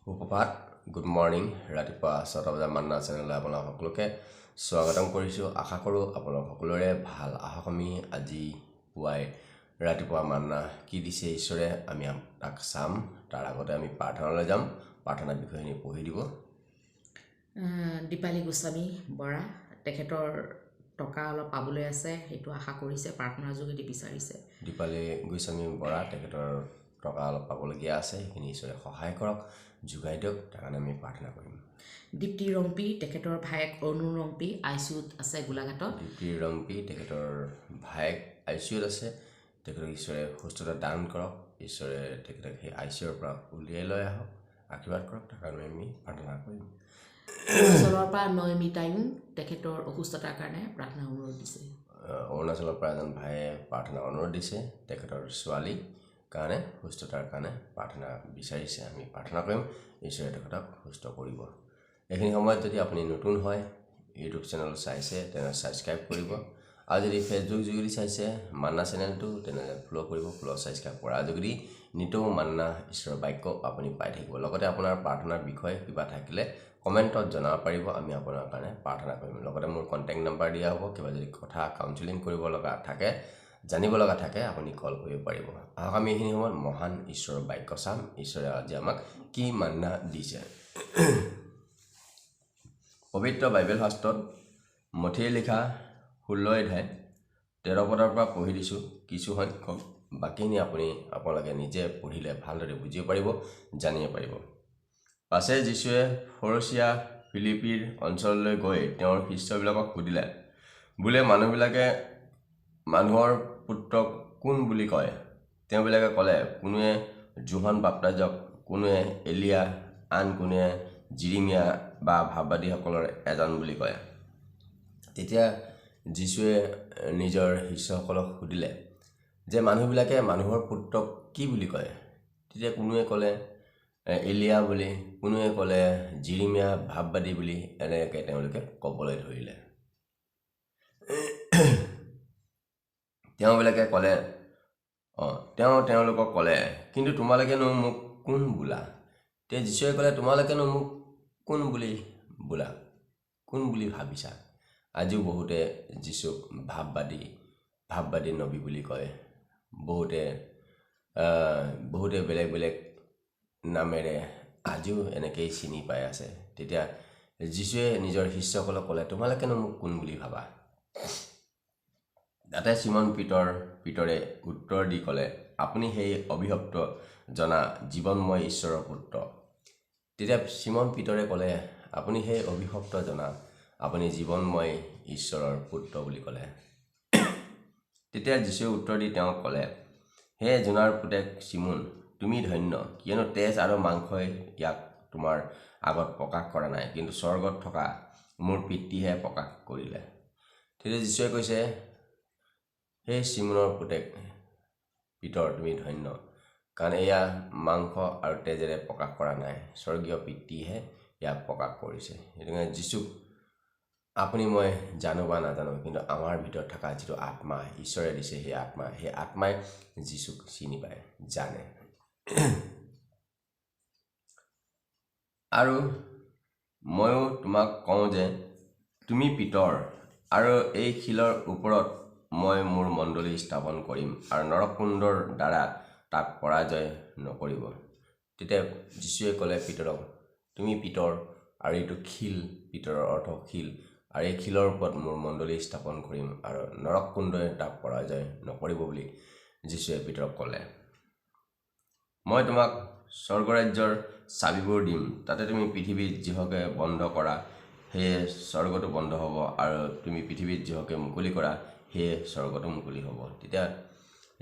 সুপ্ৰভাত good morning ৰাতিপুৱা 6টা বজাৰ মান্না চেনেললৈ আপোনালোক সকলোকে স্বাগতম কৰিছোঁ। আশা কৰোঁ আপোনালোক সকলোৰে ভাল। আহক আমি আজি পুৱাই ৰাতিপুৱা মান্না কি দিছে ঈশ্বৰে আমি তাক চাম। তাৰ আগতে আমি প্ৰাৰ্থনালৈ যাম। প্ৰাৰ্থনাৰ বিষয়খিনি পঢ়ি দিব দীপালী গোস্বামী বৰা। তেখেতৰ টকা অলপ পাবলৈ আছে, সেইটো আশা কৰিছে, প্ৰাৰ্থনাৰ যোগেদি বিচাৰিছে। দীপালী গোস্বামী বৰা তেখেতৰ টকা অলপ পাবলগীয়া আছে, সেইখিনি ঈশ্বৰে সহায় কৰক, যোগাই দিয়ক, তাৰ কাৰণে আমি প্ৰাৰ্থনা কৰিম। দীপ্তি ৰম্পী তেখেতৰ ভায়েক অৰুণ ৰম্পী ICUত আছে গোলাঘাটত। দীপ্তি ৰম্পী তেখেতৰ ভায়েক ICUত আছে, তেখেতক ঈশ্বৰে সুস্থতা দান কৰক, ঈশ্বৰে তেখেতক সেই ICUৰ পৰা উলিয়াই লৈ আহক, আশীৰ্বাদ কৰক, তাৰ কাৰণে আমি প্ৰাৰ্থনা কৰিম। অৰুণাচলৰ পৰা নয়মিতায়ুং তেখেতৰ অসুস্থতাৰ কাৰণে প্ৰাৰ্থনা অনুৰোধ দিছে। অৰুণাচলৰ পৰা এজন ভাইয়ে প্ৰাৰ্থনা অনুৰোধ দিছে, তেখেতৰ ছোৱালী কাৰণে সুস্থতাৰ কাৰণে প্ৰাৰ্থনা বিচাৰিছে। আমি প্ৰাৰ্থনা কৰিম, ঈশ্বৰে তেখেতক সুস্থ কৰিব। এইখিনি সময়ত যদি আপুনি নতুন হয়, ইউটিউব চেনেল চাইছে তেনেহ'লে ছাবস্ক্ৰাইব কৰিব, আৰু যদি ফেচবুক যোগেদি চাইছে মান্না চেনেলটো তেনেহ'লে ফ'ল' কৰিব। ছাবস্ক্ৰাইব কৰাৰ যোগেদি নিতৌ মান্না ঈশ্বৰৰ বাক্য আপুনি পাই থাকিব। লগতে আপোনাৰ প্ৰাৰ্থনাৰ বিষয়ে কিবা থাকিলে কমেণ্টত জনাব পাৰিব, আমি আপোনাৰ কাৰণে প্ৰাৰ্থনা কৰিম। লগতে মোৰ কণ্টেক্ট নাম্বাৰ দিয়া হ'ব, কিবা যদি কথা কাউন্সিলিং কৰিব লগা থাকে, জানিব লগা থাকে, আপুনি কল কৰিব পাৰিব। আহক আমি এইখিনি সময়ত মহান ঈশ্বৰৰ বাক্য চাম। ঈশ্বৰে আজি আমাক কি মান্না দিছে। পবিত্ৰ বাইবেল শাস্ত্ৰত মথিয়ে লিখা 16 অধ্যায় 13 পদৰ পৰা পঢ়ি দিছোঁ কিছু সংখ্যক, বাকীখিনি আপোনালোকে নিজে পঢ়িলে ভালদৰে বুজিব পাৰিব, জানিব পাৰিব। পাছে যীশুৱে ফৰচিয়া ফিলিপিৰ অঞ্চললৈ গৈ তেওঁৰ শিষ্যবিলাকক সুধিলে, বোলে মানুহবিলাকে মানুহৰ পুত্ৰক কোন বুলি কয়? তেওঁবিলাকে ক'লে, কোনোৱে যোহন বাপ্তাজক, কোনোৱে এলিয়া, আন কোনোৱে জিৰিমিয়া বা ভাৱবাদীসকলৰ এজন বুলি কয়। তেতিয়া যীশুৱে নিজৰ শিষ্যসকলক সুধিলে যে মানুহবিলাকে মানুহৰ পুত্ৰক কি বুলি কয়? তেতিয়া কোনোৱে ক'লে এলিয়া বুলি, কোনোৱে ক'লে জিৰিমিয়া ভাৱবাদী বুলি, এনেকৈ তেওঁলোকে ক'বলৈ ধৰিলে। তেওঁবিলাকে ক'লে তেওঁলোকক ক'লে, কিন্তু তোমালোকেনো মোক কোন বোলা? তেতিয়া যীশুৱে ক'লে, তোমালোকেনো মোক কোন বুলি বোলা? কোন বুলি ভাবিছা? আজিও বহুতে যীশুক ভাৱবাদী নবী বুলি কয়। বহুতে বেলেগ বেলেগ নামেৰে আজিও এনেকেই চিনি পাই আছে। তেতিয়া যীশুৱে নিজৰ শিষ্যসকলক ক'লে, তোমালোকেনো মোক কোন বুলি ভাবা? তাতে চিমন পিতৰে উত্তৰ দি ক'লে, আপুনি সেই অভিশপ্ত জনা জীৱনময় ঈশ্বৰৰ পুত্ৰ। তেতিয়া চিমন পিতৰে ক'লে, আপুনি সেই অভিশপ্ত জনা, আপুনি জীৱনময় ঈশ্বৰৰ পুত্ৰ বুলি ক'লে। তেতিয়া যীশুৱে উত্তৰ দি তেওঁক ক'লে, হে জোনাৰ পুতেক চিমোন, তুমি ধন্য, কিয়নো তেজ আৰু মাংসই ইয়াক তোমাৰ আগত প্ৰকাশ কৰা নাই, কিন্তু স্বৰ্গত থকা মোৰ পিতৃহে প্ৰকাশ কৰিলে। তেতিয়া যীশুৱে কৈছে, হে চিমোনৰ পুতেক পিতৰ, তুমি ধন্য, কাৰণ এয়া মাংস আৰু তেজেৰে প্ৰকাশ কৰা নাই, স্বৰ্গীয় পিতৃহে ইয়াক প্ৰকাশ কৰিছে। সেইটো কাৰণে যীশুক আপুনি মই জানো বা নাজানো, কিন্তু আমাৰ ভিতৰত থকা যিটো আত্মা ঈশ্বৰে দিছে, সেই আত্মাই যীশুক চিনি পায়, জানে। আৰু ময়ো তোমাক কওঁ যে তুমি পিতৰ, আৰু এই শিলৰ ওপৰত মই মোৰ মণ্ডলী স্থাপন কৰিম, আৰু নৰককুণ্ডৰ দ্বাৰা তাক পৰাজয় নকৰিব। তেতিয়া যীশুৱে ক'লে পিতৰক, তুমি পিতৰ, আৰু এইটো শিল, পিতৰৰ অৰ্থ শিল, আৰু এই শিলৰ ওপৰত মোৰ মণ্ডলী স্থাপন কৰিম, আৰু নৰককুণ্ডই তাক পৰাজয় নকৰিব বুলি যীশুৱে পিতৰক ক'লে। মই তোমাক স্বৰ্গৰাজ্যৰ চাবিবোৰ দিম, তাতে তুমি পৃথিৱীত যিহকে বন্ধ কৰা, সেয়ে স্বৰ্গটো বন্ধ হ'ব, আৰু তুমি পৃথিৱীত যিহকে মুকলি কৰা, সেয়ে স্বৰ্গটো মুকলি হ'ব। তেতিয়া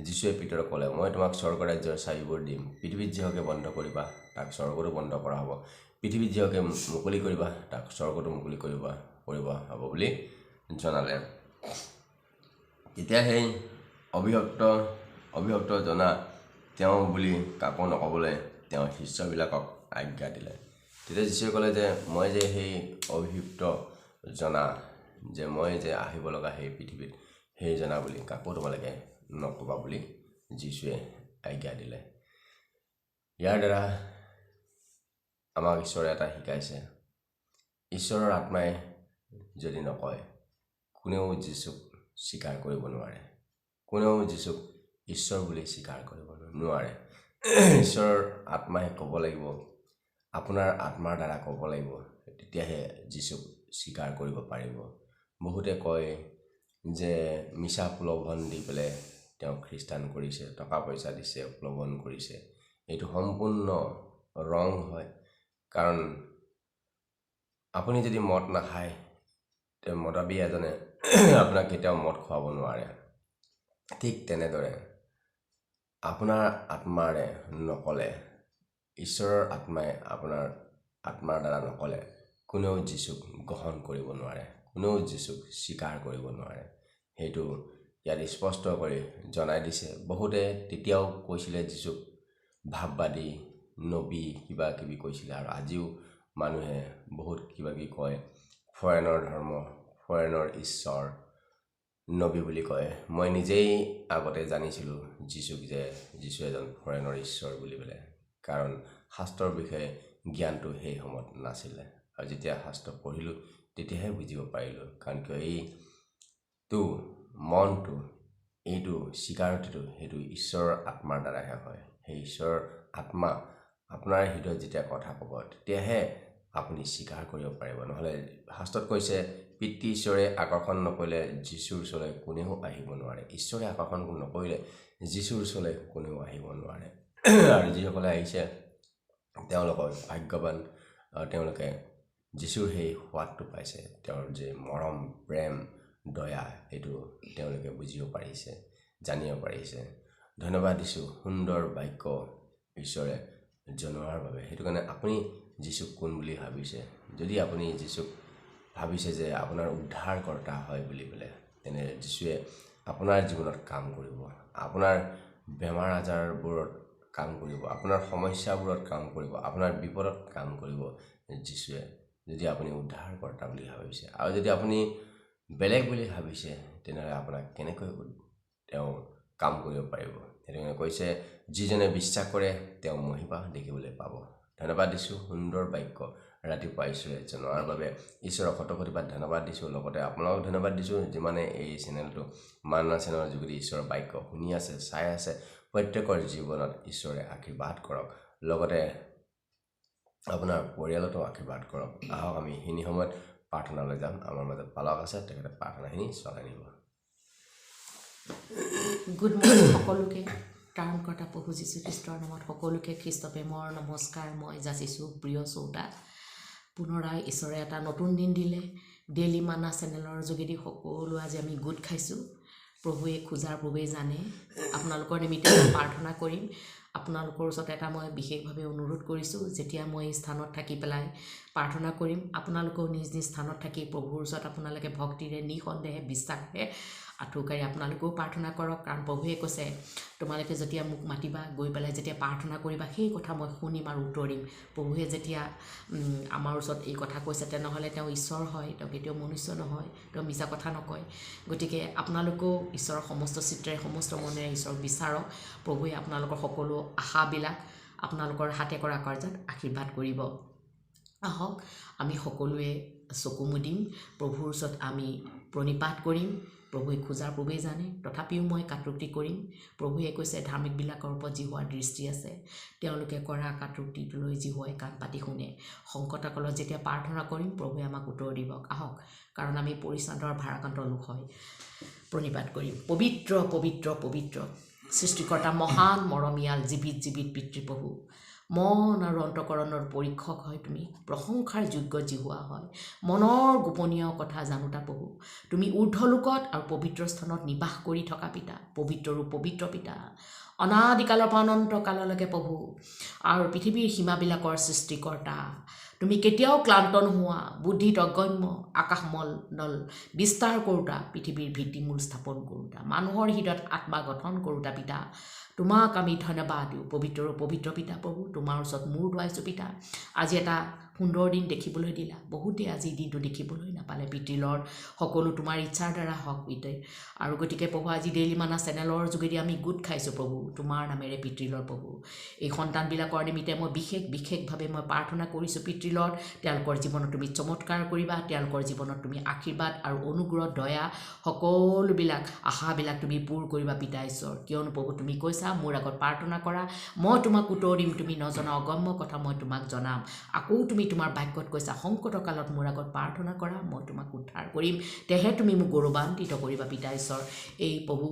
যীশুৱে পিতৰক ক'লে, মই তোমাক স্বৰ্গৰাজ্যৰ চাবিবোৰ দিম, পৃথিৱীত যিহকে বন্ধ কৰিবা তাক স্বৰ্গটো বন্ধ কৰা হ'ব, পৃথিৱীত যিহকে মুকলি কৰিবা তাক স্বৰ্গটো মুকলি কৰিব হ'ব বুলি জনালে। তেতিয়া সেই অভিশপ্ত জনা তেওঁ বুলি কাকো নক'বলৈ তেওঁ শিষ্যবিলাকক আজ্ঞা দিলে। তেতিয়া যীশুৱে ক'লে যে মই যে সেই অভিশপ্ত জনা, যে মই যে আহিব লগা সেই পৃথিৱীত সেই জনা বুলি কাকো তোমালোকে নক'বা বুলি যীশুৱে আজ্ঞা দিলে। ইয়াৰ দ্বাৰা আমাক ঈশ্বৰে এটা শিকাইছে, ঈশ্বৰৰ আত্মাই যদি নকয় কোনেও যীচুক স্বীকাৰ কৰিব নোৱাৰে, কোনেও যীচুক ঈশ্বৰ বুলি স্বীকাৰ কৰিব নোৱাৰে। ঈশ্বৰৰ আত্মাই ক'ব লাগিব, আপোনাৰ আত্মাৰ দ্বাৰা ক'ব লাগিব, তেতিয়াহে যীচুক স্বীকাৰ কৰিব পাৰিব। বহুতে কয় যে মিছা প্ৰলোভন দি পেলাই তেওঁ খ্ৰীষ্টান কৰিছে, টকা পইচা দিছে, প্ৰলোভন কৰিছে। এইটো সম্পূৰ্ণ ৰং হয়। কাৰণ আপুনি যদি মদ নাখায়, তেওঁ মদাবী এজনে আপোনাক কেতিয়াও মদ খুৱাব নোৱাৰে। ঠিক তেনেদৰে আপোনাৰ আত্মাৰে নকলে, ঈশ্বৰৰ আত্মাই আপোনাৰ আত্মাৰ দ্বাৰা নকলে কোনেও যীচুক গ্ৰহণ কৰিব নোৱাৰে, কোনেও যীচুক স্বীকাৰ কৰিব নোৱাৰে। সেইটো ইয়াত স্পষ্ট কৰি জনাই দিছে। বহুতে তেতিয়াও কৈছিলে যীচুক ভাৱবাদী, নবী কিবা কিবি কৈছিলে, আৰু আজিও মানুহে বহুত কিবা কিবি কয়, ফৰেনৰ ধৰ্ম, ফৰেনৰ ঈশ্বৰ, নবী বুলি কয়। মই নিজেই আগতে জানিছিলোঁ যীচুক যে যীচু এজন ফৰেনৰ ঈশ্বৰ বুলি পেলাই, কাৰণ শাস্ত্ৰৰ বিষয়ে জ্ঞানটো সেই সময়ত নাছিলে। আৰু যেতিয়া শাস্ত্ৰ পঢ়িলোঁ তেতিয়াহে বুজিব পাৰিলোঁ। কাৰণ কিয় এইটো মনটো, এইটো স্বীকাৰতিটো সেইটো ঈশ্বৰৰ আত্মাৰ দ্বাৰাহে হয়। সেই ঈশ্বৰৰ আত্মা আপোনাৰ হৃদয়ত যেতিয়া কথা ক'ব তেতিয়াহে আপুনি স্বীকাৰ কৰিব পাৰিব। নহ'লে শাস্ত্ৰত কৈছে পিতৃ ঈশ্বৰে আকৰ্ষণ নকৰিলে যীচুৰ ওচৰলৈ কোনেও আহিব নোৱাৰে। ঈশ্বৰে আকৰ্ষণ নকৰিলে যীচুৰ ওচৰলৈ কোনেও আহিব নোৱাৰে। আৰু যিসকলে আহিছে তেওঁলোকৰ ভাগ্যৱান, তেওঁলোকে যীচুৰ সেই সোৱাদটো পাইছে, তেওঁৰ যে মৰম, প্ৰেম, দয়া, এইটো তেওঁলোকে বুজিব পাৰিছে, জানিব পাৰিছে। ধন্যবাদ দিছোঁ সুন্দৰ বাক্য ঈশ্বৰে জনোৱাৰ বাবে। সেইটো কাৰণে আপুনি যীচুক কোন বুলি ভাবিছে? যদি আপুনি যীচুক ভাবিছে যে আপোনাৰ উদ্ধাৰকৰ্তা হয় বুলি পেলাই, তেনে যীশুৱে আপোনাৰ জীৱনত কাম কৰিব, আপোনাৰ বেমাৰ আজাৰবোৰত কাম কৰিব, আপোনাৰ সমস্যাবোৰত কাম কৰিব, আপোনাৰ বিপদত কাম কৰিব যীশুৱে, যদি আপুনি উদ্ধাৰকৰ্তা বুলি ভাবিছে। আৰু যদি আপুনি বেলেগ বুলি ভাবিছে তেনেহ'লে আপোনাক কেনেকৈ তেওঁ কাম কৰিব পাৰিব? সেইটো কাৰণে কৈছে যিজনে বিশ্বাস কৰে তেওঁ মহিমা দেখিবলৈ পাব। ধন্যবাদ দিছোঁ সুন্দৰ বাক্য ৰাতিপুৱা ঈশ্বৰে জনোৱাৰ বাবে। ঈশ্বৰক শতকোটিবাৰ ধন্যবাদ দিছোঁ। লগতে আপোনালোকক ধন্যবাদ দিছোঁ যিমানে এই চেনেলটো মাননা চেনেলৰ যোগেদি ঈশ্বৰৰ বাক্য শুনি আছে, চাই আছে। প্ৰত্যেকৰ জীৱনত ঈশ্বৰে আশীৰ্বাদ কৰক, লগতে আপোনাৰ পৰিয়ালতো আশীৰ্বাদ কৰক। আহক আমি সেইখিনি সময়ত প্ৰাৰ্থনালৈ যাম। আমাৰ মাজত পালক আছে, তেখেতে প্ৰাৰ্থনাখিনি চলাই নিব। গুড মৰ্ণিং সকলোকে। ত্ৰাণকৰ্তা প্ৰভু যীশুখ্ৰীষ্টৰ নামত সকলোকে খ্ৰীষ্ট প্ৰেমৰ নমস্কাৰ মই যাচিছোঁ। প্ৰিয় শ্ৰোতা, পুনৰাই ঈশ্বৰে এটা নতুন দিন দিলে। ডেইলি মানা চেনেলৰ যোগেদি সকলো আজি আমি গোট খাইছোঁ। প্ৰভুৱে খোজাৰ প্ৰভুৱে জানে। আপোনালোকৰ নিমিত্তে মই প্ৰাৰ্থনা কৰিম। আপোনালোকৰ ওচৰত এটা মই বিশেষভাৱে অনুৰোধ কৰিছোঁ, যেতিয়া মই এই স্থানত থাকি পেলাই প্ৰাৰ্থনা কৰিম, আপোনালোকেও নিজ নিজ স্থানত থাকি প্ৰভুৰ ওচৰত আপোনালোকে ভক্তিৰে, নিঃসন্দেহে, বিশ্বাসেৰে আঁঠুকাৰি আপোনালোকেও প্ৰাৰ্থনা কৰক। কাৰণ প্ৰভুৱে কৈছে তোমালোকে যেতিয়া মোক মাতিবা, গৈ পেলাই যেতিয়া প্ৰাৰ্থনা কৰিবা, সেই কথা মই শুনিম আৰু উত্তৰ দিম। প্ৰভুৱে যেতিয়া আমাৰ ওচৰত এই কথা কৈছে, তেনেহ'লে তেওঁ ঈশ্বৰ হয়, তেওঁ কেতিয়াও মনুষ্য নহয়, তেওঁ মিছা কথা নকয়। গতিকে আপোনালোকেও ঈশ্বৰৰ সমস্ত চিত্ৰেৰে, সমস্ত মনেৰে ঈশ্বৰক বিচাৰক। প্ৰভুৱে আপোনালোকৰ সকলো আশাবিলাক আপোনালোকৰ হাতে কৰা কাৰ্যত আশীৰ্বাদ কৰিব। আহক আমি সকলোৱে চকু মুদিম, প্ৰভুৰ ওচৰত আমি প্ৰণিপাত কৰিম। প্ৰভুৱে খোজাৰ প্ৰভুৱে জানে, তথাপিও মই কাটুক্তি কৰিম। প্ৰভুৱে কৈছে ধাৰ্মিকবিলাকৰ ওপৰত যিহোৱাৰ দৃষ্টি আছে, তেওঁলোকে কৰা কাটুক্তিটোলৈ যিহোৱাই কাণ পাতি শুনে। সংকটকালত যেতিয়া প্ৰাৰ্থনা কৰিম, প্ৰভুৱে আমাক উত্তৰ দিব। আহক, কাৰণ আমি পৰিশ্ৰান্তৰ ভাৰাক্ৰান্ত লোক হয়। প্ৰণিপাত কৰিম। পবিত্ৰ পবিত্ৰ পবিত্ৰ সৃষ্টিকৰ্তা, মহান মৰমীয়াল, জীৱিত জীৱিত পিতৃপ্ৰভু, মন আৰু অন্তঃকৰণৰ পৰীক্ষক হয় তুমি, প্ৰশংসাৰ যোগ্য যিহোৱা হয়, মনৰ গোপনীয় কথা জানোতা প্ৰভু। তুমি ঊৰ্ধ্বলোকত আৰু পবিত্ৰ স্থানত নিবাস কৰি থকা পিতা, পবিত্ৰৰো পবিত্ৰ পিতা, অনাদিকালৰ পৰা অনন্ত কাললৈকে প্ৰভু, আৰু পৃথিৱীৰ সীমাবিলাকৰ সৃষ্টিকৰ্তা। তুমি কেতিয়াও ক্লান্ত নোহোৱা, বুদ্ধিত অগম্য, আকাশমণ্ডল বিস্তাৰ কৰোঁতা, পৃথিৱীৰ ভিত্তিমূল স্থাপন কৰোঁতা, মানুহৰ হৃদয়ত আত্মা গঠন কৰোঁতা পিতা। তোমাক আমি ধন্যবাদ দিওঁ। পবিত্ৰৰ পবিত্ৰ পিতা প্ৰভু, তোমাৰ ওচৰত মূৰ দুৱাইছোঁ পিতা। আজি এটা সুন্দৰ দিন দেখিবলৈ দিলা বহুতেই আজি দিনটো দেখিবলৈ নাপালে পিতৃ লৰ্ড সকলো তোমাৰ ইচ্ছাৰ দ্বাৰা হওক পিতৃ আৰু গতিকে প্ৰভু আজি ডেইলি মানা চেনেলৰ যোগেদি আমি গোট খাইছোঁ প্ৰভু তোমাৰ নামেৰে পিতৃ লৰ্ড প্ৰভু এই সন্তানবিলাকৰ নিমিত্তে মই বিশেষভাৱে মই প্ৰাৰ্থনা কৰিছোঁ পিতৃ লৰ্ড তেওঁলোকৰ জীৱনত তুমি চমৎকাৰ কৰিবা তেওঁলোকৰ জীৱনত তুমি আশীৰ্বাদ আৰু অনুগ্ৰহ দয়া সকলোবিলাক আশাবিলাক তুমি পূৰ কৰিবা পিতা ঈশ্বৰ কিয়নো প্ৰভু তুমি কৈছা মোৰ আগত প্ৰাৰ্থনা কৰা মই তোমাক উত্তৰ দিম তুমি নজনা অগম্য কথা মই তোমাক জনাম আকৌ তুমি তোমাৰ বাক্যত কৈছা সংকটৰ কালত মোৰ আগত প্ৰাৰ্থনা কৰা মই তোমাক উদ্ধাৰ কৰিম তেহে তুমি মোক গৌৰৱান্বিত কৰিবা পিতা ঈশ্বৰ এই প্ৰভু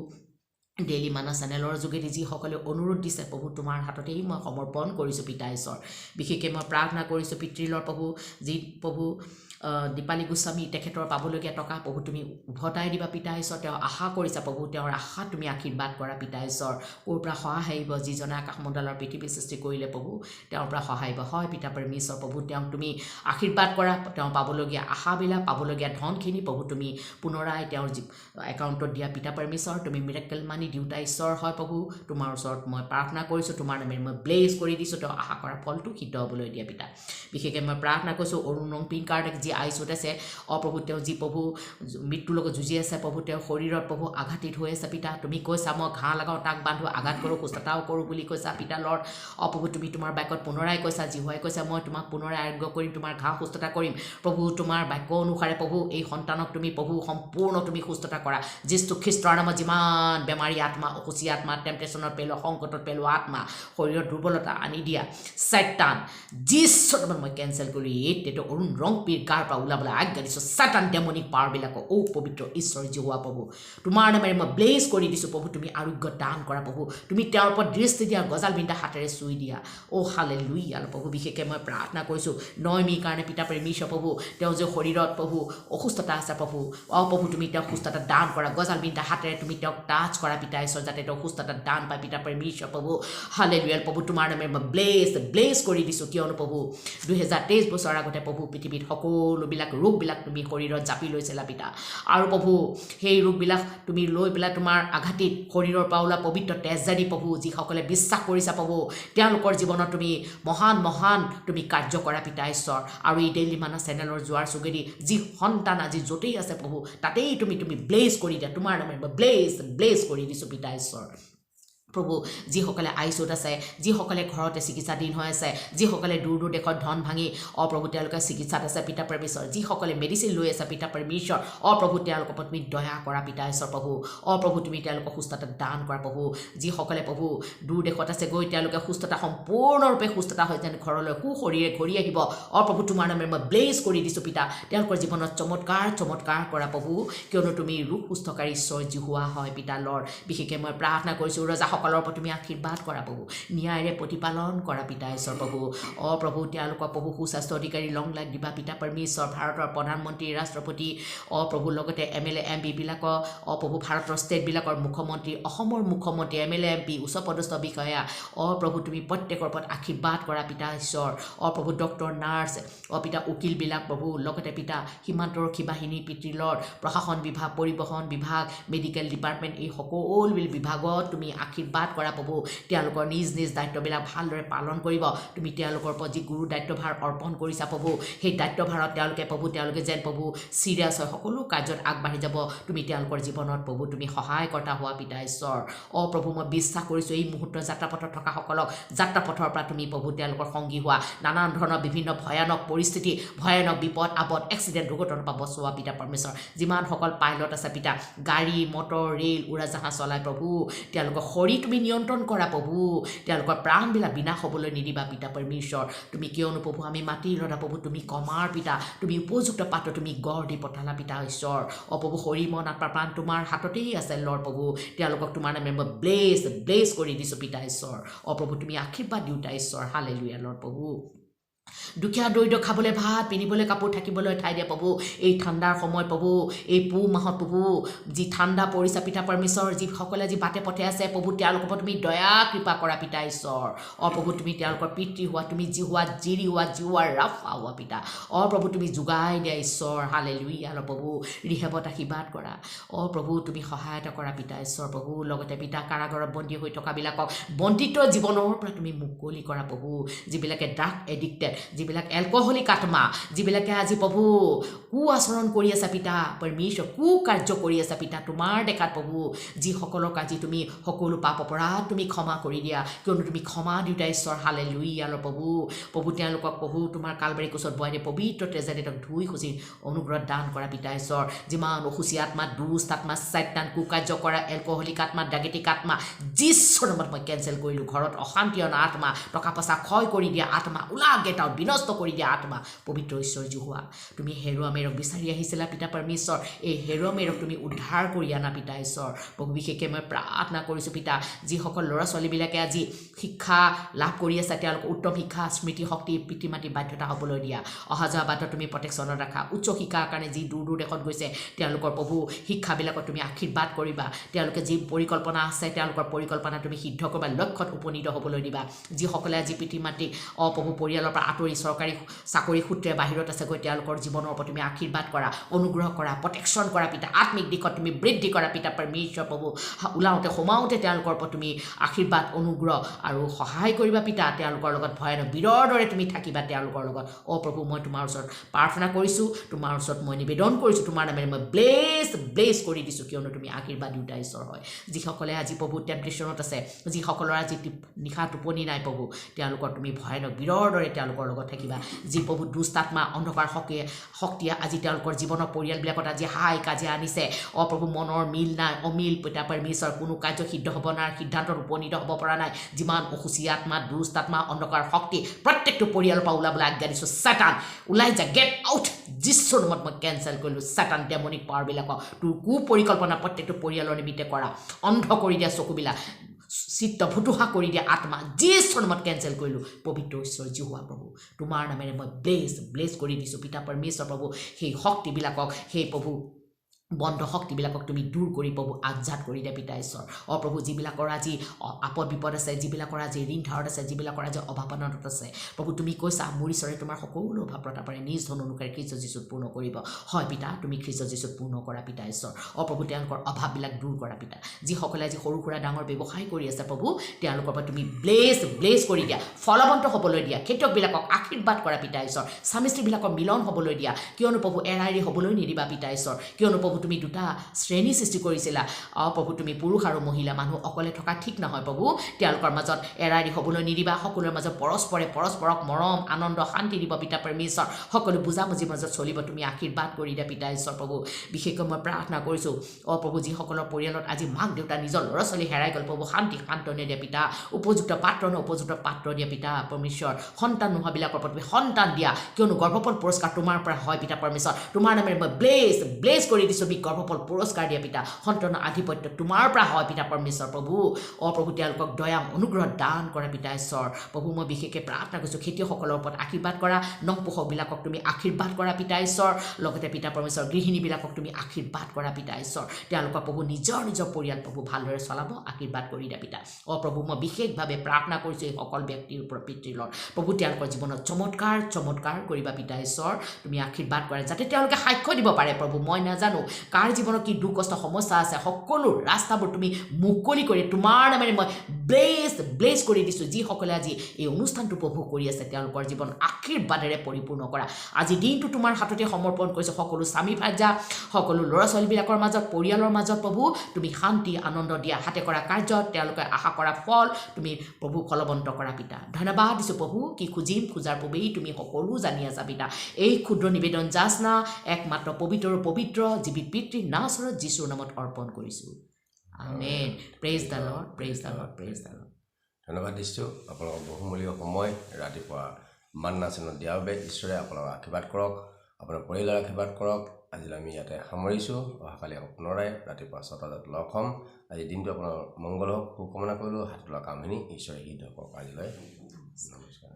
ডেইলি মানা চেনেলৰ যোগেদি যিসকলে অনুৰোধ দিছে প্ৰভু তোমাৰ হাততেই মই সমৰ্পণ কৰিছোঁ পিতা ঈশ্বৰ বিশেষকৈ মই প্ৰাৰ্থনা কৰিছোঁ পিতৃলৰ প্ৰভু যি প্ৰভু দীপালী গোস্বামী তেখেতৰ পাবলগীয়া টকা প্ৰভু তুমি উভতাই দিবা পিতা ঈশ্বৰ তেওঁ আশা কৰিছা প্ৰভু তেওঁৰ আশা তুমি আশীৰ্বাদ কৰা পিতা ঈশ্বৰ ক'ৰ পৰা সহায় আহিব যিজনে আকাশমণ্ডলৰ পৃথিৱী সৃষ্টি কৰিলে প্ৰভু তেওঁৰ পৰা সহায় আহিব হয় পিতা পৰমেশ্বৰ প্ৰভু তেওঁক তুমি আশীৰ্বাদ কৰা তেওঁ পাবলগীয়া আশাবিলাক পাবলগীয়া ধনখিনি প্ৰভু তুমি পুনৰাই তেওঁৰ একাউণ্টত দিয়া পিতা পৰমেশ্বৰ তুমি মিৰাকেল মানি দিওঁতা ঈশ্বৰ হয় প্ৰভু তোমাৰ ওচৰত মই প্ৰাৰ্থনা কৰিছোঁ তোমাৰ নামেৰে মই ব্লেছ কৰি দিছোঁ তেওঁ আশা কৰা ফলটো সিদ্ধ হ'বলৈ দিয়া পিতা বিশেষকৈ মই প্ৰাৰ্থনা কৰিছোঁ অৰুণ নং পিং কাৰ্ডক যি আইচত আছে অপ্ৰভু তেওঁ যি প্ৰভু মৃত্যুৰ লগত যুঁজি আছে প্ৰভু তেওঁৰ শৰীৰত প্ৰভু আঘাতিত হৈ আছে পিতা তুমি কৈছা মই ঘাঁহ লগাওঁ তাক বান্ধো আঘাত কৰোঁ সুস্থতাও কৰোঁ বুলি কৈছা পিতা লৰ্ড অপ্ৰভু তুমি তোমাৰ বাক্যত পুনৰাই কৈছা জিহুৱাই কৈছা মই তোমাক পুনৰাই আৰোগ্য কৰিম তোমাৰ ঘাঁহ সুস্থতা কৰিম প্ৰভু তোমাৰ বাক্য অনুসাৰে প্ৰভু এই সন্তানক তুমি প্ৰভু সম্পূৰ্ণ তুমি সুস্থতা কৰা যীশু খ্ৰীষ্টৰ নামত যিমান বেমাৰী আত্মা অসুচী আত্মা টেম্পটেশ্যনত পেলোৱা সংকটত পেলোৱা আত্মা শৰীৰৰ দুৰ্বলতা আনি দিয়া ছাইটান যীশুৰ নামত মই কেঞ্চেল কৰি এইটো অৰুণ ৰংপীৰ গাৰ পৰা ওলাবলৈ আজ্ঞা দিছোঁ ছাইটান ডেমনিক পাৱাৰবিলাকক পবিত্ৰ ঈশ্বৰ জিহুৱা প্ৰভু তোমাৰ নামেৰে মই ব্লেছ কৰি দিছোঁ প্ৰভু তুমি আৰোগ্য দান কৰা প্ৰভু তুমি তেওঁৰ ওপৰত দৃষ্টি দিয়া গজাল বিন্ধা হাতেৰে চুই দিয়া হালেলুয়া প্ৰভু বিশেষকৈ মই প্ৰাৰ্থনা কৰিছোঁ নয়মীৰ কাৰণে পিতা পৰমেশ্বৰ প্ৰভু তেওঁ যে শৰীৰত প্ৰভু অসুস্থতা আছে প্ৰভু প্ৰভু তুমি তেওঁক সুস্থতা দান কৰা গজাল বিন্ধা হাতেৰে তুমি তেওঁক টাচ কৰা পিতা ঈশ্বৰ যাতে তেওঁ সুস্থতা দান পায় পিতা পৰমেশ্বৰ প্ৰভু হালেলুয়া প্ৰভু তোমাৰ নামেৰে মই ব্লেছ কৰি দিছোঁ কিয়নো প্ৰভু 2023 বছৰ আগতে প্ৰভু পৃথিৱীত সকলোবিলাক ৰোগবিলাক তুমি শৰীৰত জাপি লৈছিলা পিতা আৰু প্ৰভু সেই ৰোগবিলাক তুমি লৈ পেলাই তোমাৰ আঘাতিত শৰীৰৰ পৰা ওলোৱা পবিত্ৰ তেজজাৰি প্ৰভু যিসকলে বিশ্বাস কৰিছা প্ৰভু তেওঁলোকৰ জীৱনত তুমি মহান তুমি কাৰ্য কৰা পিতা ঈশ্বৰ আৰু এই ডেইলি মানা চেনেলৰ যোৱাৰ যোগেদি যি সন্তান আজি য'তেই আছে প্ৰভু তাতেই তুমি ব্লেছ কৰি দিয়া তোমাৰ নামেৰে ব্লেছ কৰি দিছোঁ পিতা ঈশ্বৰ প্ৰভু যিসকলে আইচত আছে যিসকলে ঘৰতে চিকিৎসাধীন হৈ আছে যিসকলে দূৰ দেশত ধন ভাঙি প্ৰভু তেওঁলোকে চিকিৎসাত আছে পিতা পৰমেশ্বৰ যিসকলে মেডিচিন লৈ আছে পিতা পৰমেশ্বৰ প্ৰভু তেওঁলোকৰ ওপৰত তুমি দয়া কৰা পিতা ঈশ্বৰ প্ৰভু প্ৰভু তুমি তেওঁলোকক সুস্থতা দান কৰা প্ৰভু যিসকলে প্ৰভু দূৰ দেশত আছে গৈ তেওঁলোকে সুস্থতা সম্পূৰ্ণৰূপে সুস্থতা হৈ যেন ঘৰলৈ সুশৰীৰে ঘূৰি আহিব প্ৰভু তোমাৰ নামেৰে মই ব্লেছ কৰি দিছোঁ পিতা তেওঁলোকৰ জীৱনত চমৎকাৰ কৰা প্ৰভু কিয়নো তুমি ৰোগ সুস্থকাৰী ঈশ্বৰ জিহুৱা হয় পিতা লৰ্ড বিশেষকৈ মই প্ৰাৰ্থনা কৰিছোঁ ৰজা সকলৰ ওপৰত তুমি আশীৰ্বাদ কৰা প্ৰভু ন্যায়েৰে প্ৰতিপালন কৰা পিতা ঈশ্বৰ প্ৰভু প্ৰভু তেওঁলোকৰ প্ৰভু সুস্বাস্থ্য অধিকাৰী লং লাইফ দিবা পিতা পৰমেশ্বৰ ভাৰতৰ প্ৰধানমন্ত্ৰী ৰাষ্ট্ৰপতি প্ৰভু লগতে MLA MP বিলাকৰ প্ৰভু ভাৰতৰ ষ্টেটবিলাকৰ মুখ্যমন্ত্ৰী অসমৰ মুখ্যমন্ত্ৰী MLA MP উচ্চপদস্থ বিষয়া প্ৰভু তুমি প্ৰত্যেকৰ ওপৰত আশীৰ্বাদ কৰা পিতা ঈশ্বৰ প্ৰভু ডক্টৰ নাৰ্ছ পিতা উকিলবিলাক প্ৰভু লগতে পিতা সীমান্তৰক্ষী বাহিনী পিতৃলৰ প্ৰশাসন বিভাগ পৰিবহণ বিভাগ মেডিকেল ডিপাৰ্টমেণ্ট এই সকলো বিভাগত তুমি আশীৰ্বাদ কৰা প্ৰভু তেওঁলোকৰ নিজ দায়িত্ববিলাক ভালদৰে পালন কৰিব তুমি তেওঁলোকৰ ওপৰত যি গুৰু দায়িত্বভাৰ অৰ্পণ কৰিছা প্ৰভু সেই দায়িত্বভাৰত তেওঁলোকে যেন প্ৰভু চিৰিয়াছ হয় সকলো কাৰ্যত আগবাঢ়ি যাব তুমি তেওঁলোকৰ জীৱনত প্ৰভু তুমি সহায়কৰ্তা হোৱা পিতা ঈশ্বৰ প্ৰভু মই বিশ্বাস কৰিছোঁ এই মুহূৰ্তৰ যাত্ৰাপথত থকা সকলক যাত্ৰাপথৰ পৰা তুমি প্ৰভু তেওঁলোকৰ সংগী হোৱা নানান ধৰণৰ বিভিন্ন ভয়ানক পৰিস্থিতি ভয়ানক বিপদ আপদ এক্সিডেণ্ট দুৰ্ঘটনাৰ পৰা বচোৱা পিতা পৰমেশ্বৰ যিমানসকল পাইলট আছে পিতা গাড়ী মটৰ ৰেল উৰাজাহাজ চলাই প্ৰভু তেওঁলোকৰ শৰীৰ তুমি নিয়ন্ত্ৰণ কৰা প্ৰভু তেওঁলোকৰ প্ৰাণবিলাক বিনাশ হ'বলৈ নিদিবা পিতা পৰমেশ্বৰ তুমি কিয়নো প্ৰভু আমি মাতি লৰা প্ৰভু তুমি কমাৰ পিতা তুমি উপযুক্ত পাত্ৰ তুমি গঢ় দি পঠালা পিতা ঈশ্বৰ প্ৰভু শৰীৰ মন আত্মা প্ৰাণ তোমাৰ হাততেই আছে লৰ্ড প্ৰভু তেওঁলোকক তোমাৰ নামেৰে মই ব্লেছ কৰি দিছোঁ পিতা ঈশ্বৰ প্ৰভু তুমি আশীৰ্বাদ দিওঁতা ঈশ্বৰ হালেলুয়া লৰ্ড প্ৰভু দুখীয়া দৰিদ্ৰ খাবলৈ ভাত পিন্ধিবলৈ কাপোৰ থাকিবলৈ ঠাই দিয়ে প্ৰভু এই ঠাণ্ডাৰ সময় প্ৰভু এই পুহ মাহত প্ৰভু যি ঠাণ্ডা পৰিছে পিতা পৰমেশ্বৰ যিসকলে যি বাটে পথে আছে প্ৰভু তেওঁলোকৰ ওপৰত তুমি দয়া কৃপা কৰা পিতা ঈশ্বৰ প্ৰভু তুমি তেওঁলোকৰ পিতৃ হোৱা তুমি জিৰি হোৱা ৰাফা হোৱা পিতা প্ৰভু তুমি যোগাই দিয়া ঈশ্বৰ হালেলুয়া প্ৰভু ৰিহেবত আশীৰ্বাদ কৰা প্ৰভু তুমি সহায়তা কৰা পিতা ঈশ্বৰ প্ৰভু লগতে পিতা কাৰাগাৰত বন্দী হৈ থকাবিলাকক বন্দিত্ব জীৱনৰ পৰা তুমি মুকলি কৰা প্ৰভু যিবিলাকে ড্ৰাগ এডিক্টেড যিবিলাক এলকহলিক আত্মা যিবিলাকে আজি প্ৰভু কু আচৰণ কৰি আছা পিতা পৰমেশ্বৰ কু কাৰ্য কৰি আছা পিতা তোমাৰ দেখাত প্ৰভু যিসকলক আজি তুমি সকলো পাপ অপৰাধ তুমি ক্ষমা কৰি দিয়া কিয়নো তুমি ক্ষমা দিওঁতা ঈশ্বৰ হালেলুয়া প্ৰভু তেওঁলোকক প্ৰভু তোমাৰ কালবাৰী কোচত বহাই দিয়ে পবিত্ৰ তেজেৰে তেওঁক ধুই খুচি অনুগ্ৰহ দান কৰা পিতা ঈশ্বৰ যিমান অসুচী আত্মা দুষ্ট আত্মা চাইতান কুকাৰ্য কৰা এলকহলিক আত্মা ডাগেটিক আত্মা যীশুৰ নামত মই কেঞ্চেল কৰিলোঁ ঘৰত অশান্তি অনা আত্মা টকা পইচা ক্ষয় কৰি দিয়া আত্মা ওলা গেট আউট বিনষ্ট কৰি দিয়া আত্মা পবিত্ৰ ঈশ্বৰ হোৱা তুমি হেৰুৱা মেৰক বিচাৰি আহিছিলা পিতা পৰমেশ্বৰ এই হেৰুৱা মেৰক তুমি উদ্ধাৰ কৰি আনা পিতা ঈশ্বৰ প্ৰভু বিশেষকৈ মই প্ৰাৰ্থনা কৰিছোঁ পিতা যিসকল ল'ৰা ছোৱালীবিলাকে আজি শিক্ষা লাভ কৰি আছে তেওঁলোকক উত্তম শিক্ষা স্মৃতি শক্তি পিতৃ মাতৃ বাধ্যতা হ'বলৈ দিয়া অহা যোৱা বাটত তুমি প্ৰটেকশ্যনত ৰাখা উচ্চ শিক্ষাৰ কাৰণে যি দূৰ দূৰ দেশত গৈছে তেওঁলোকৰ প্ৰভু শিক্ষাবিলাকত তুমি আশীৰ্বাদ কৰিবা তেওঁলোকে যি পৰিকল্পনা আছে তেওঁলোকৰ পৰিকল্পনা তুমি সিদ্ধ কৰিবা লক্ষ্যত উপনীত হ'বলৈ দিবা যিসকলে আজি পিতৃ মাতৃক প্ৰভু পৰিয়ালৰ পৰা আঁতৰি চৰকাৰী চাকৰি সূত্ৰে বাহিৰত আছে গৈ তেওঁলোকৰ জীৱনৰ ওপৰত তুমি আশীৰ্বাদ কৰা অনুগ্ৰহ কৰা প্ৰটেকশ্যন কৰা পিতা আত্মিক দিশত তুমি বৃদ্ধি কৰা পিতা পৰমেশ্বৰ প্ৰভু ওলাওঁতে সোমাওঁতে তেওঁলোকৰ ওপৰত তুমি আশীৰ্বাদ অনুগ্ৰহ আৰু সহায় কৰিবা পিতা তেওঁলোকৰ লগত ভয়ানক বীৰৰ দৰে তুমি থাকিবা তেওঁলোকৰ লগত প্ৰভু মই তোমাৰ ওচৰত প্ৰাৰ্থনা কৰিছোঁ তোমাৰ ওচৰত মই নিবেদন কৰিছোঁ তোমাৰ নামেৰে মই ব্লেছ কৰি দিছোঁ কিয়নো তুমি আশীৰ্বাদ দিওঁতা ঈশ্বৰ হয় যিসকলে আজি প্ৰভু টেম্পটেশ্যনত আছে যিসকলৰ আজি নিশা টোপনি নাই প্ৰভু তেওঁলোকৰ তুমি ভয়ানক বীৰৰ দৰে তেওঁলোকৰ লগত থাকিবা যি প্ৰভু দুষ্টাত্মা অন্ধকাৰ শক্তিয়ে আজি তেওঁলোকৰ জীৱনৰ পৰিয়ালবিলাকত আজি হাই কাজিয়া আনিছে প্ৰভু মনৰ মিল নাই অমিল পিতা পৰমেশ্বৰ কোনো কাৰ্য সিদ্ধ হ'ব নাই সিদ্ধান্তত উপনীত হ'ব পৰা নাই যিমান অসুচী আত্মা দুষ্টাত্মা অন্ধকাৰ শক্তি প্ৰত্যেকটো পৰিয়ালৰ পৰা ওলাবলৈ আজ্ঞা দিছোঁ ছাটান ওলাই যা গেট আউট যীশুৰ নামত মই কেঞ্চেল কৰিলোঁ ছাটান ডেমনিক পাৱাৰবিলাকক তোৰ কু পৰিকল্পনা প্ৰত্যেকটো পৰিয়ালৰ নিমিত্তে কৰা অন্ধ কৰি দিয়া চকুবিলাক চিত্ত ভুতুহা কৰি দিয়া আত্মা যীশুৰ নামত কেঞ্চেল কৰিলোঁ পবিত্ৰ ঈশ্বৰ হোৱা প্ৰভু তোমাৰ নামেৰে মই ব্লেছ কৰি দিছোঁ পিতা পৰমেশ্বৰ প্ৰভু সেই শক্তিবিলাকক সেই প্ৰভু বন্ধ শক্তিবিলাকক তুমি দূৰ কৰি প্ৰভু আজাদ কৰি দিয়া পিতা ঈশ্বৰ প্ৰভু যিবিলাকৰ আজি আপদ বিপদ আছে যিবিলাকৰ আজি ঋণ ধাৰত আছে যিবিলাকৰ আজি অভাৱ অনাটনত আছে প্ৰভু তুমি কৈছা মোৰ ঈশ্বৰে তোমাৰ সকলো অভাৱ প্ৰতাপৰে নিজ ধন অনুসাৰে খ্ৰীষ্ট যীশুত পূৰ্ণ কৰিব হয় পিতা তুমি খ্ৰীষ্ট যীশুত পূৰ্ণ কৰা পিতা ঈশ্বৰ প্ৰভু তেওঁলোকৰ অভাৱবিলাক দূৰ কৰা পিতা যিসকলে আজি সৰু সুৰা ডাঙৰ ব্যৱসায় কৰি আছে প্ৰভু তেওঁলোকৰ পৰা তুমি ব্লেছ কৰি দিয়া ফলৱন্ত হ'বলৈ দিয়া খেতিয়কবিলাকক আশীৰ্বাদ কৰা পিতা ঈশ্বৰ স্বামী স্ত্ৰীবিলাকৰ মিলন হ'বলৈ দিয়া কিয়নো প্ৰভু এৰাইৰি হ'বলৈ নিদিবা পিতা ঈশ্বৰ কিয়নো প্ৰভু তুমি দুটা শ্ৰেণী সৃষ্টি কৰিছিলা প্ৰভু তুমি পুৰুষ আৰু মহিলা মানুহ অকলে থকা ঠিক নহয় প্ৰভু তেওঁলোকৰ মাজত এৰাইৰি হ'বলৈ নিদিবা সকলোৰে মাজত পৰস্পৰক মৰম আনন্দ শান্তি দিব পিতা পৰমেশ্বৰ সকলো বুজাবুজিৰ মাজত চলিব তুমি আশীৰ্বাদ কৰি দিয়া পিতা ঈশ্বৰ প্ৰভু বিশেষকৈ মই প্ৰাৰ্থনা কৰিছোঁ প্ৰভু যিসকলৰ পৰিয়ালত আজি মাক দেউতা নিজৰ ল'ৰা ছোৱালী হেৰাই গ'ল প্ৰভু শান্তি শান্তনে দিয়া পিতা উপযুক্ত পাত্ৰ দিয়া পিতা পৰমেশ্বৰ সন্তান নোহোৱাবিলাকৰ ওপৰত তুমি সন্তান দিয়া কিয়নো গৰ্ভফল পুৰস্কাৰ তোমাৰ পৰা হয় পিতা পৰমেশ্বৰ তোমাৰ নামেৰে মই ব্লেছ কৰি দিছোঁ গৰ্ভফল পুৰস্কাৰ দিয়া পিতা সন্তানৰ আধিপত্য তোমাৰ পৰা হয় পিতা পৰমেশ্বৰ প্ৰভু প্ৰভু তেওঁলোকক দয়া অনুগ্ৰহ দান কৰা পিতা ঈশ্বৰ প্ৰভু মই বিশেষকৈ প্ৰাৰ্থনা কৰিছোঁ খেতিয়কসকলৰ ওপৰত আশীৰ্বাদ কৰা নংপোষকবিলাকক তুমি আশীৰ্বাদ কৰা পিতা ঈশ্বৰ লগতে পিতা পৰমেশ্বৰ গৃহিণীবিলাকক তুমি আশীৰ্বাদ কৰা পিতা ঈশ্বৰ তেওঁলোকৰ প্ৰভু নিজৰ পৰিয়াল প্ৰভু ভালদৰে চলাব আশীৰ্বাদ কৰি দিয়া পিতা প্ৰভু মই বিশেষভাৱে প্ৰাৰ্থনা কৰিছোঁ এই সকল ব্যক্তিৰ ওপৰত পিতৃলৰ প্ৰভু তেওঁলোকৰ জীৱনত চমৎকাৰ কৰিবা পিতা ঈশ্বৰ তুমি আশীৰ্বাদ কৰা যাতে তেওঁলোকে সাক্ষ্য দিব পাৰে প্ৰভু মই নাজানো কাৰ জীৱনত কি দুখ কষ্ট সমস্যা আছে সকলো ৰাস্তাবোৰ তুমি মুকলি কৰি তোমাৰ নামেৰে মই ব্লেছ কৰি দিছোঁ যিসকলে আজি এই অনুষ্ঠানটো উপভোগ কৰি আছে তেওঁলোকৰ জীৱন আশীৰ্বাদেৰে পৰিপূৰ্ণ কৰা আজি দিনটো তোমাৰ হাততে সমৰ্পণ কৰিছোঁ সকলো স্বামী ভাৰ্যা সকলো ল'ৰা ছোৱালীবিলাকৰ মাজত পৰিয়ালৰ মাজত প্ৰভু তুমি শান্তি আনন্দ দিয়া হাতে কৰা কাৰ্যত তেওঁলোকে আশা কৰা ফল তুমি প্ৰভু ফলৱন্ত কৰা পিতা ধন্যবাদ দিছোঁ প্ৰভু কি খুজিম খোজাৰ পূৰ্বেই তুমি সকলো জানি আছা পিতা এই ক্ষুদ্ৰ নিবেদন যাচনা একমাত্ৰ পবিত্ৰ জীৱিত পিতৃ নাছৰত যীশুৰ নামত অৰ্পণ কৰিছোঁ আমেন প্ৰেজ দ্য লৰ্ড ধন্যবাদ দিছোঁ আপোনালোকক বহুমূলীয় সময় ৰাতিপুৱা মান্না চেনেলত দিয়াৰ বাবে ঈশ্বৰে আপোনালোকক আশীৰ্বাদ কৰক আপোনাৰ পৰিয়ালৰ আশীৰ্বাদ কৰক আজিলৈ আমি ইয়াতে সামৰিছোঁ অহাকালি পুনৰাই ৰাতিপুৱা 6টা বজাত লগ হ'ম আজি দিনটো আপোনাৰ মংগল হওক সুকামনা কৰিলোঁ হাত তোলা কামখিনি ঈশ্বৰে সিদ্ধ কৰক আজিলৈ নমস্কাৰ